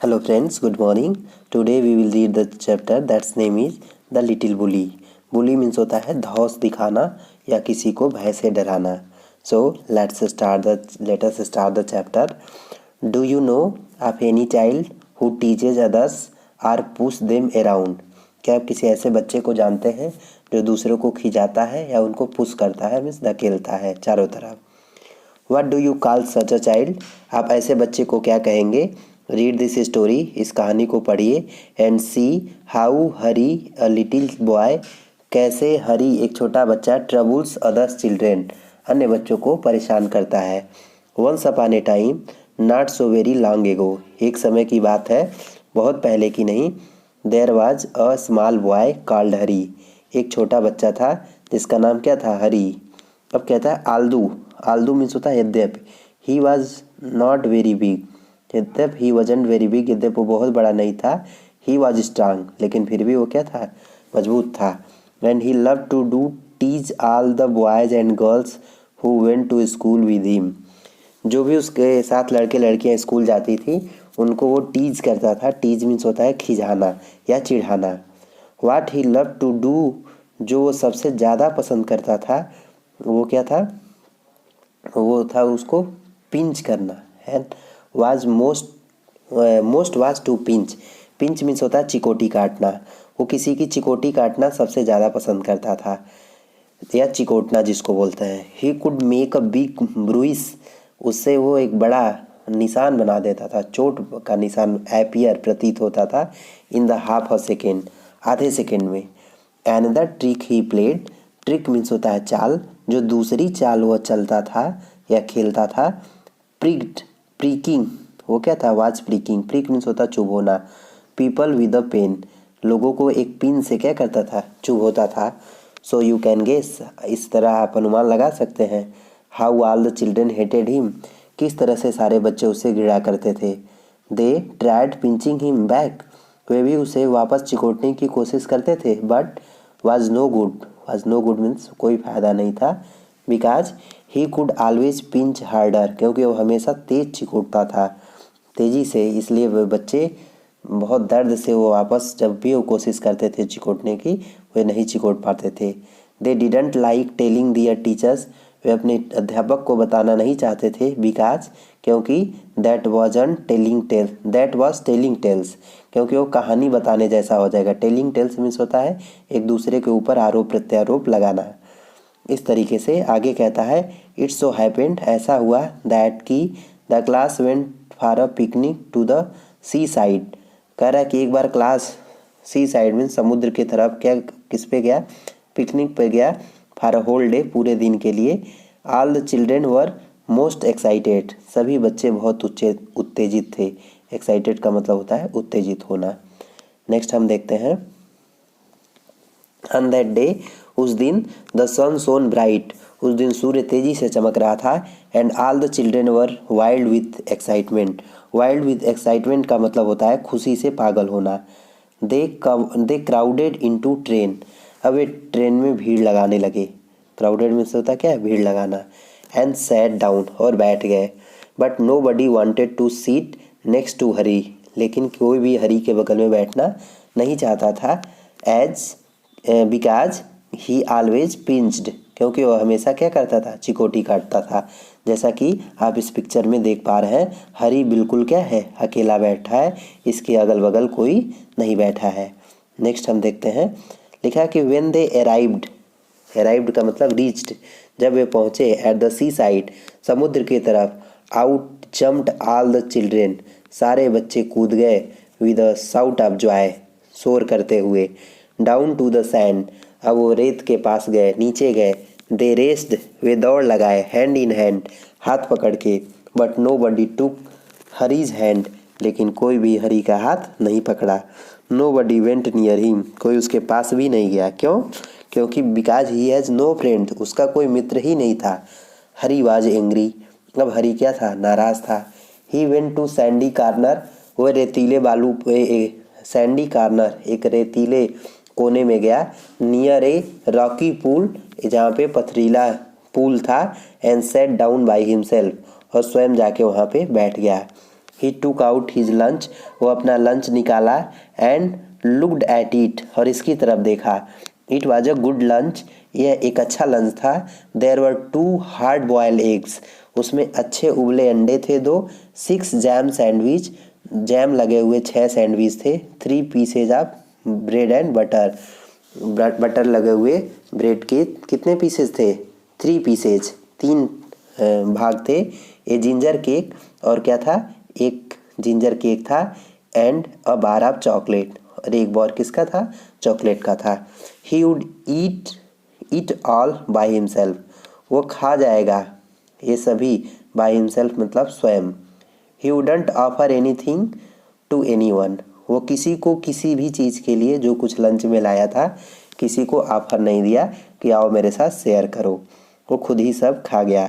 Hello friends, good morning. Today we will read the chapter that's name is The Little Bully. Bully means होता है धौंस दिखाना या किसी को भय से डराना. So let us start the chapter. Do you know of any child who teases others or push them around? क्या आप किसी ऐसे बच्चे को जानते हैं जो दूसरों को खिंचाता है या उनको पुश करता है, मीन्स धकेलता है चारों तरफ. What do you call such a child? आप ऐसे बच्चे को क्या कहेंगे? रीड दिस स्टोरी, इस कहानी को पढ़िए and see how Hari a little boy, कैसे हरी एक छोटा बच्चा ट्रबल्स अदर्स चिल्ड्रेन, अन्य बच्चों को परेशान करता है. Once upon a time not so very long ago, एक समय की बात है बहुत पहले की नहीं. There was a small boy called Hari, एक छोटा बच्चा था जिसका नाम क्या था? हरी. अब कहता है आल्दू. आल्दू मीन्स होता है यद्यपि. He was not very big, यद्यप ही वजंट वेरी बिग, यद्यप वो बहुत बड़ा नहीं था. ही वॉज स्ट्रांग, लेकिन फिर भी वो क्या था? मजबूत था. And he love to do tease all the boys and girls who went to school with him, जो भी उसके साथ लड़के लड़कियां स्कूल जाती थी उनको वो टीज करता था. टीज मीन्स होता है खिजाना या चिढ़ाना. वाट ही लव टू डू, जो वो सबसे ज़्यादा पसंद करता था वो क्या था? वो था उसको पिंच करना. है was most was to pinch. Pinch means होता है चिकोटी काटना. वो किसी की चिकोटी काटना सबसे ज़्यादा पसंद करता था या चिकोटना जिसको बोलते हैं. He could make a big bruise, उससे वो एक बड़ा निशान बना देता था, चोट का निशान अपीयर प्रतीत होता था. In the half a second, आधे सेकेंड में. Another trick he played, trick means होता है चाल, जो दूसरी चाल वो चलता था या खेलता था. प्रीकिंग, वो क्या था? वाज प्रीकिंग. प्रीक मीन्स होता चुभोना. पीपल विद अ पेन, लोगों को एक पिन से क्या करता था? चुभोता था. सो यू कैन गेस, इस तरह आप अनुमान लगा सकते हैं. How all the children hated him, किस तरह से सारे बच्चे उसे घृणा करते थे. They tried pinching him back, वे भी उसे वापस चिकोटने की कोशिश करते थे. But was no good. Was no good means कोई फ़ायदा नहीं था. Because he could always pinch harder, क्योंकि वो हमेशा तेज चिकोटता था, तेज़ी से, इसलिए वे बच्चे बहुत दर्द से वो वापस जब भी वो कोशिश करते थे चिकोटने की, वे नहीं चिकोट पाते थे. They didn't like telling their teachers, वे अपने अध्यापक को बताना नहीं चाहते थे. बिकॉज, क्योंकि दैट वाज टेलिंग टेल्स, क्योंकि वो कहानी बताने जैसा हो जाएगा. टेलिंग टेल्स मीन्स होता है एक दूसरे के ऊपर आरोप प्रत्यारोप लगाना. इस तरीके से आगे कहता है इट्स सो हैपेंड, ऐसा हुआ दैट की the class went for a picnic to the seaside. कह रहा है कि एक बार क्लास सी साइड में समुद्र की तरफ क्या किस पे गया? पिकनिक पे गया. फॉर अ होल डे, पूरे दिन के लिए. All the children were most excited, सभी बच्चे बहुत उत्तेजित थे. एक्साइटेड का मतलब होता है उत्तेजित होना. नेक्स्ट हम देखते हैं. ऑन दैट डे, उस दिन, द सन सोन ब्राइट, उस दिन सूर्य तेजी से चमक रहा था. And all the children were wild with excitement. Wild with excitement का मतलब होता है खुशी से पागल होना. दे क्राउडेड इनटू ट्रेन, अब ये ट्रेन में भीड़ लगाने लगे. क्राउडेड में से होता क्या है? भीड़ लगाना. एंड सैट डाउन, और बैठ गए. But nobody wanted to seat next to Hari, लेकिन कोई भी हरी के बगल में बैठना नहीं चाहता था. बिकॉज ही ऑलवेज पिंच्ड, क्योंकि वह हमेशा क्या करता था? चिकोटी काटता था. जैसा कि आप इस पिक्चर में देख पा रहे हैं, हरी बिल्कुल क्या है? अकेला बैठा है, इसके अगल बगल कोई नहीं बैठा है. नेक्स्ट हम देखते हैं. लिखा कि व्हेन दे अराइव्ड का मतलब रीच्ड, जब वे पहुँचे. एट द सी साइड, समुद्र की तरफ. Out jumped all the children, सारे बच्चे कूद गए. With a shout of joy, शोर करते हुए. डाउन टू द सैंड, अब वो रेत के पास गए, नीचे गए. दे रेस्ड, वे दौड़ लगाए. हैंड इन हैंड, हाथ पकड़ के. But nobody took Harry's hand, लेकिन कोई भी हरी का हाथ नहीं पकड़ा. Nobody went near him, कोई उसके पास भी नहीं गया. क्यों? क्योंकि because he has no friend, उसका कोई मित्र ही नहीं था. हरी वाज एंग्री, अब हरी क्या था? नाराज था. He went to sandy corner, वह रेतीले बालू पे, सैंडी कॉर्नर एक रेतीले कोने में गया. नियर ए रॉकी पूल, जहाँ पे पथरीला पूल था. And set down by himself, और स्वयं जाके वहाँ पे बैठ गया. ही टूक आउट हिज लंच, वो अपना लंच निकाला, एंड लुक्ड एट इट, और इसकी तरफ देखा। It was a good lunch, यह एक अच्छा लंच था। There were 2 hard boil eggs, उसमें अच्छे उबले अंडे थे 2। 6 जैम सैंडविच, जैम लगे हुए 6 सैंडविच थे। 3 pieces of bread and butter, butter लगे हुए ब्रेड के कितने पीसेज थे? 3 पीसेज, 3 भाग थे। ए जिंजर केक, और क्या था? एक जिंजर केक था। And a bar of chocolate, और एक बार किसका था? चॉकलेट का था। He would eat it all by himself, वो खा जाएगा ये सभी, बाय हिमसेल्फ मतलब स्वयं। He wouldn't offer anything to anyone, वो किसी को किसी भी चीज़ के लिए जो कुछ लंच में लाया था किसी को ऑफर नहीं दिया कि आओ मेरे साथ शेयर करो, वो खुद ही सब खा गया।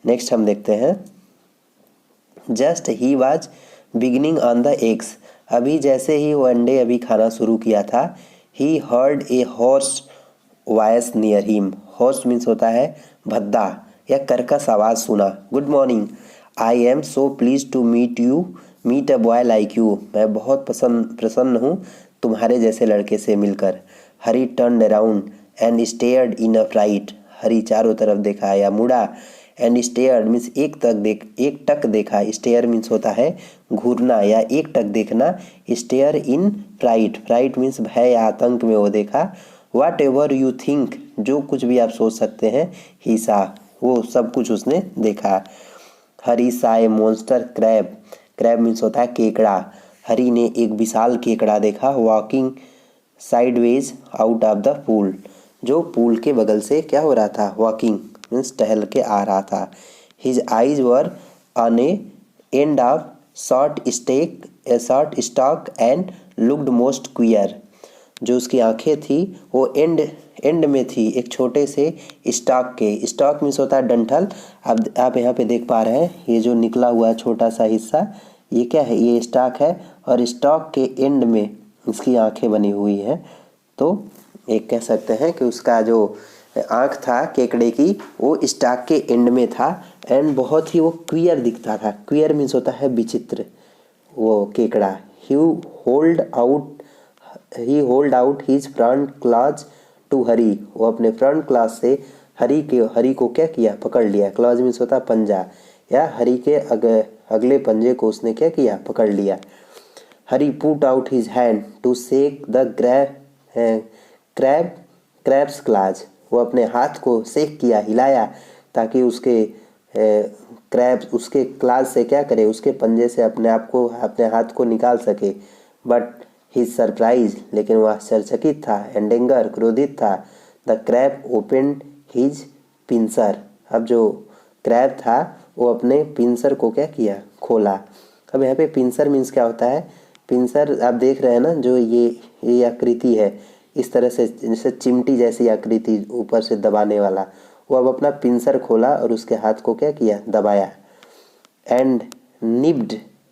नेक्स्ट हम देखते हैं, just he was beginning on the eggs, अभी जैसे ही वो अंडे अभी खाना शुरू किया था। He heard a hoarse voice near him, hoarse means होता है भद्दा या कर्कश आवाज़ सुना। Good morning, I am so pleased to meet you, meet a boy like you, मैं बहुत प्रसन्न हूँ तुम्हारे जैसे लड़के से मिलकर। Hari turn around and stared in a fright, Hari चारों तरफ देखा या मुड़ा। एंड स्टेयर्ड मीन्स एक टक देखा, स्टेयर मीन्स होता है घूरना या एक टक देखना। स्टेयर इन फ्राइट, फ्राइट मीन्स भय या आतंक में वो देखा। वाट एवर यू थिंक, जो कुछ भी आप सोच सकते हैं, ही सा, वो सब कुछ उसने देखा। हरी साए मॉन्स्टर क्रैब, क्रैब मीन्स होता है केकड़ा। हरी ने एक विशाल केकड़ा देखा। Walking sideways out of the pool, जो पूल के बगल से क्या हो रहा था? वॉकिंग मीन्स टहल के आ रहा था। His eyes were on A end of short stock and looked most queer, जो उसकी आंखें थी वो एंड में थी एक छोटे से स्टॉक के। स्टॉक मीन्स होता है डंठल। आप यहाँ पे देख पा रहे हैं ये जो निकला हुआ है छोटा सा हिस्सा, ये क्या है? ये स्टॉक है, और स्टॉक के एंड में इसकी आंखें बनी हुई हैं। तो एक कह सकते हैं कि उसका जो आँख था केकड़े की वो स्टॉक के एंड में था, एंड बहुत ही वो क्वियर दिखता था। क्वियर मीन्स होता है विचित्र, वो केकड़ा। He hold out his front claws to Hari, वो अपने फ्रंट क्लॉज से हरी को क्या किया? पकड़ लिया। क्लॉज मीन्स होता है पंजा, या हरी के अगले पंजे को उसने क्या किया? पकड़ लिया। Hari put out his hand to shake the crab's claws, वो अपने हाथ को शेक किया, हिलाया, ताकि उसके क्रैब्स उसके क्लाज से क्या करे? उसके पंजे से अपने हाथ को निकाल सके। बट हिज सरप्राइज, लेकिन वह आश्चर्यचकित था। एंड एंगर, क्रोधित था। The crab opened his pincer, अब जो क्रैब था वो अपने पिंसर को क्या किया? खोला। अब यहाँ पे पिंसर मीन्स क्या होता है? पिंसर आप देख रहे हैं ना, जो ये आकृति है इस तरह से, जैसे चिमटी जैसी आकृति ऊपर से दबाने वाला, वो अब अपना पिंसर खोला और उसके हाथ को क्या किया? दबाया। एंड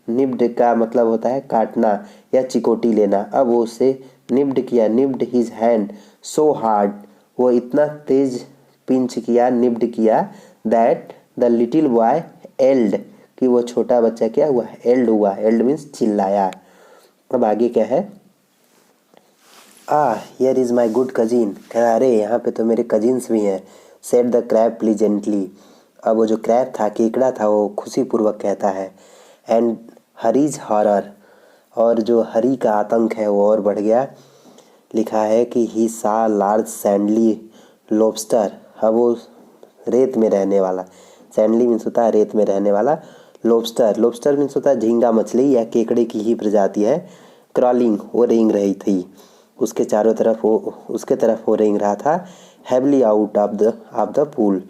निब्ड का मतलब होता है काटना या चिकोटी लेना। अब वो उसे निब्ड किया। Nipped his hand so hard, वो इतना तेज पिंच किया, निब्ड किया, that the little boy yelled, कि वो छोटा बच्चा क्या हुआ? एल्ड हुआ। एल्ड मीन्स चिल्लाया। अब आगे क्या है? Here is my good cousin, कहा अरे यहाँ पे तो मेरे कजिन्स भी हैं। सेड द क्रैब प्लीजेंटली, अब वो जो क्रैब था, केकड़ा था, वो खुशीपूर्वक कहता है। एंड हरीज हॉरर, और जो हरी का आतंक है वो और बढ़ गया। लिखा है कि ही सा लार्ज सैंडली लॉबस्टर, अब वो रेत में रहने वाला, सैंडली मीन्स होता है रेत में रहने वाला, लॉबस्टर मीन्स होता है झींगा मछली या केकड़े की ही प्रजाति है। क्रॉलिंग, वो रेंग रही थी, उसके तरफ वो रेंग रहा था। Heavily out of the pool,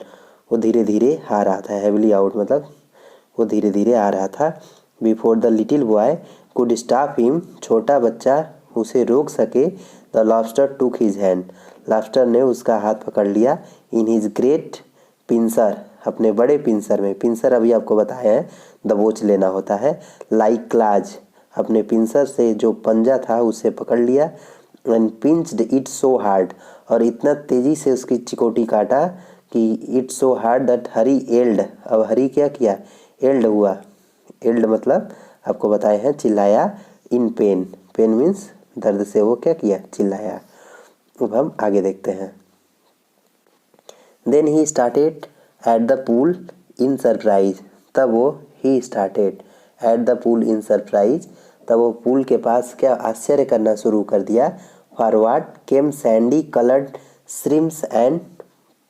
वो धीरे धीरे आ रहा था। हैवली आउट मतलब वो धीरे धीरे आ रहा था। Before the little boy could stop him, छोटा बच्चा उसे रोक सके। द लॉबस्टर टूक हिज हैंड, लॉबस्टर ने उसका हाथ पकड़ लिया। इन हिज ग्रेट पिंसर, अपने बड़े पिंसर में, पिंसर अभी आपको बताया है दबोच लेना होता है। लाइक क्लाज, अपने पिंसर से जो पंजा था उसे पकड़ लिया। And pinched it so hard, और इतना तेजी से उसकी चिकोटी काटा कि it so hard that Harry yelled, अब हरी क्या किया? एल्ड हुआ। एल्ड मतलब आपको बताए हैं चिल्लाया इन पेन, पेन मीन्स दर्द से वो क्या किया, चिल्लाया। अब हम आगे देखते हैं। Then he started at the pool in surprise, तब वो he started at the pool in surprise, तब वो पूल के पास क्या आश्चर्य करना शुरू कर दिया। Forward came Sandy coloured shrimps and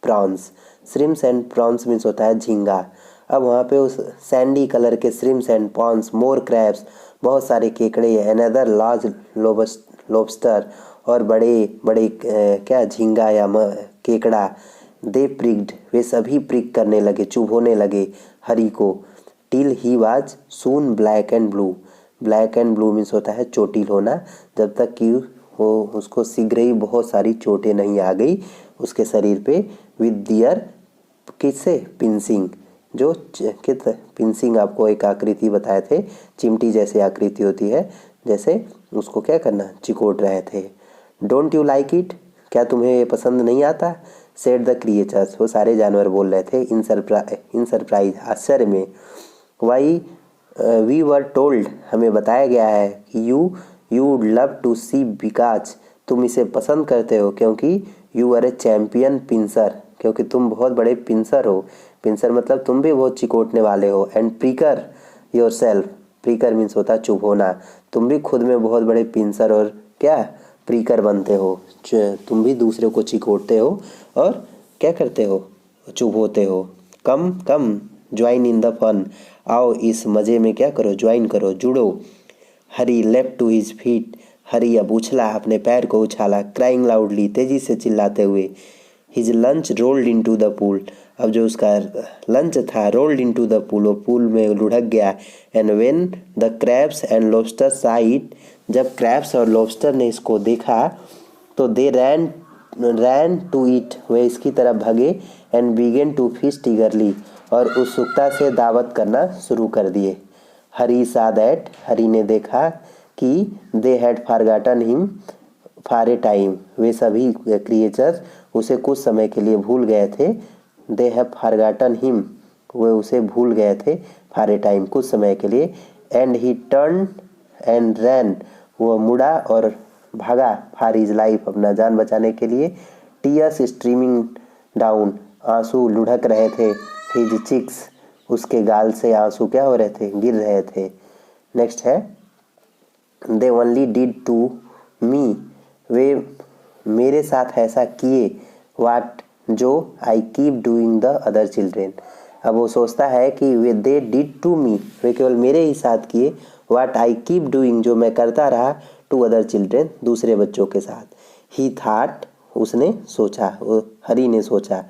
prawns, shrimps and prawns means होता है झींगा। अब वहाँ पे उस सैंडी कलर के shrimps and prawns, more crabs बहुत सारे केकड़े, अनदर लार्ज लॉबस्टर और बड़े बड़े क्या झींगा या केकड़ा, दे प्रिक्ड वे सभी प्रिक करने लगे, चुभोने लगे हरी को। Till he was soon black and blue, black and blue means होता है चोटिल होना, जब तक कि वो उसको शीघ्र ही बहुत सारी चोटें नहीं आ गई उसके शरीर पे। विद दियर किससे, पिंसिंग, जो कित पिंसिंग आपको एक आकृति बताए थे, चिमटी जैसी आकृति होती है, जैसे उसको क्या करना, चिकोट रहे थे। डोंट यू लाइक इट, क्या तुम्हें ये पसंद नहीं आता, सेड द क्रिएचर्स, वो सारे जानवर बोल रहे थे इन सरप्राइज, आश्चर्य में। वाई वी वर टोल्ड, हमें बताया गया है कि you would love to see, because तुम इसे पसंद करते हो क्योंकि you are a champion pincer, क्योंकि तुम बहुत बड़े पिंसर हो। पिंसर मतलब तुम भी बहुत चिकोटने वाले हो। एंड प्रीकर योर सेल्फ, प्रीकर मीन्स होता है चुप होना, तुम भी खुद में बहुत बड़े पिंसर और क्या प्रीकर बनते हो, तुम भी दूसरे को चिकोटते हो और क्या करते हो, चुप होते हो। Come come join in the fun, आओ इस मज़े में क्या करो, ज्वाइन करो, जुड़ो। Harry left to his feet, Harry अब उछला, अपने पैर को उछाला। क्राइंग लाउडली, तेजी से चिल्लाते हुए। His lunch rolled into the pool, अब जो उसका लंच था रोल्ड इनटू द पूल, वो पूल में लुढ़क गया। And when the crabs and lobster सा इट, जब क्रैब्स और लॉबस्टर ने इसको देखा तो दे रैन टू इट, वे इसकी तरफ भगे। And began to feast eagerly, और उत्सुकता से दावत करना शुरू कर दिए। हरी सा दैट, हरी ने देखा कि they had forgotten him for a time, वे सभी क्रिएचर्स उसे कुछ समय के लिए भूल गए थे। दे हैव फॉरगॉटन हिम, वे उसे भूल गए थे, फॉर ए टाइम कुछ समय के लिए। And he turn and ran, वो मुड़ा और भागा, फॉर हिज लाइफ, अपना जान बचाने के लिए। टीयर्स स्ट्रीमिंग डाउन, आंसू लुढ़क रहे थे। हिज चिक्स, उसके गाल से आंसू क्या हो रहे थे, गिर रहे थे। नेक्स्ट है they only did to me, वे मेरे साथ ऐसा किए। वाट, जो I keep doing the other children, अब वो सोचता है कि वे दे डिड टू मी, वे केवल मेरे ही साथ किए। वाट आई कीप डूइंग, जो मैं करता रहा, टू अदर चिल्ड्रेन, दूसरे बच्चों के साथ। ही थाट, उसने सोचा, वो हरी ने सोचा,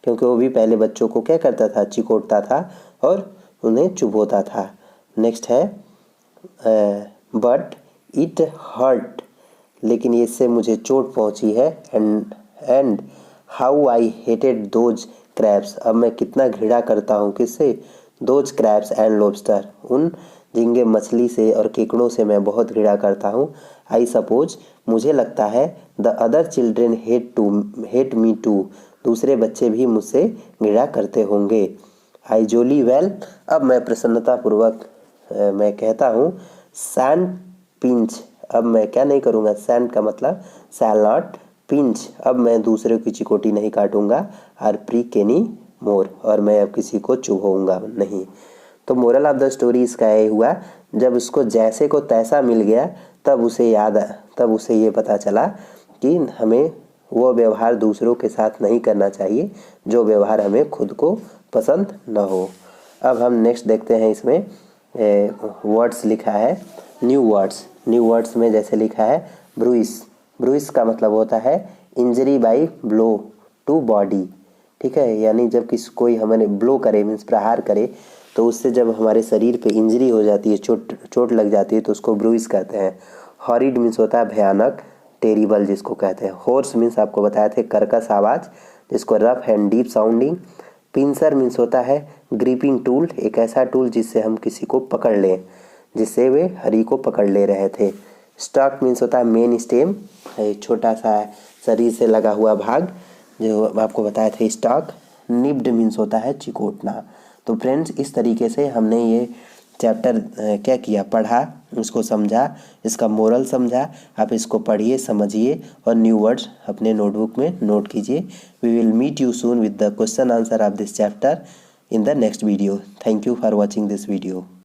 क्योंकि वो भी पहले बच्चों को क्या करता था, चिकोटता था और उन्हें चुभोता था। नेक्स्ट है बट इट हर्ट, लेकिन इससे मुझे चोट पहुंची है। And how I hated those crabs, अब मैं कितना घृणा करता हूँ किससे, दोज क्रैब्स एंड लॉबस्टर, उन झींगे मछली से और केकड़ों से मैं बहुत घृणा करता हूँ। आई सपोज, मुझे लगता है, the other children hate me too, दूसरे बच्चे भी मुझसे घृणा करते होंगे। आई जोली वेल, अब मैं प्रसन्नतापूर्वक मैं कहता हूँ, सैंड पिंच, अब मैं क्या नहीं करूँगा, सैंड का मतलब शैल नॉट, पिंच, अब मैं दूसरे की चिकोटी नहीं काटूंगा। आर प्रिक एनी मोर, और मैं अब किसी को चुभूंगा नहीं। तो मोरल ऑफ द स्टोरी इसका ये हुआ, जब उसको जैसे को तैसा मिल गया तब उसे ये पता चला कि हमें वो व्यवहार दूसरों के साथ नहीं करना चाहिए जो व्यवहार हमें खुद को पसंद न हो। अब हम नेक्स्ट देखते हैं, इसमें वर्ड्स लिखा है, न्यू वर्ड्स में जैसे लिखा है ब्रूइस, ब्रूइस का मतलब होता है injury by blow to body, ठीक है, यानी जब कोई हमें ब्लो करे मीन्स प्रहार करे, तो उससे जब हमारे शरीर पे इंजरी हो जाती है, चोट लग जाती है, तो उसको ब्रूइस कहते हैं। हॉरिड मीन्स होता है भयानक, टेरिबल जिसको कहते हैं। हॉर्स मीन्स आपको बताए थे कर्कश आवाज़, जिसको rough and deep sounding. Pincer means होता है ग्रिपिंग टूल, एक ऐसा टूल जिससे हम किसी को पकड़ लें, जिससे वे हरी को पकड़ ले रहे थे। स्टॉक मीन्स होता है मेन स्टेम, छोटा सा शरीर से लगा हुआ भाग, जो आपको बताए थे स्टॉक। निब्ड मीन्स होता है चिकोटना। तो फ्रेंड्स, इस तरीके से हमने ये चैप्टर क्या किया, पढ़ा, उसको समझा, इसका मोरल समझा। आप इसको पढ़िए, समझिए और न्यू वर्ड्स अपने नोटबुक में नोट कीजिए। We will meet you soon with the question answer of this chapter in the next video. Thank you for watching this video.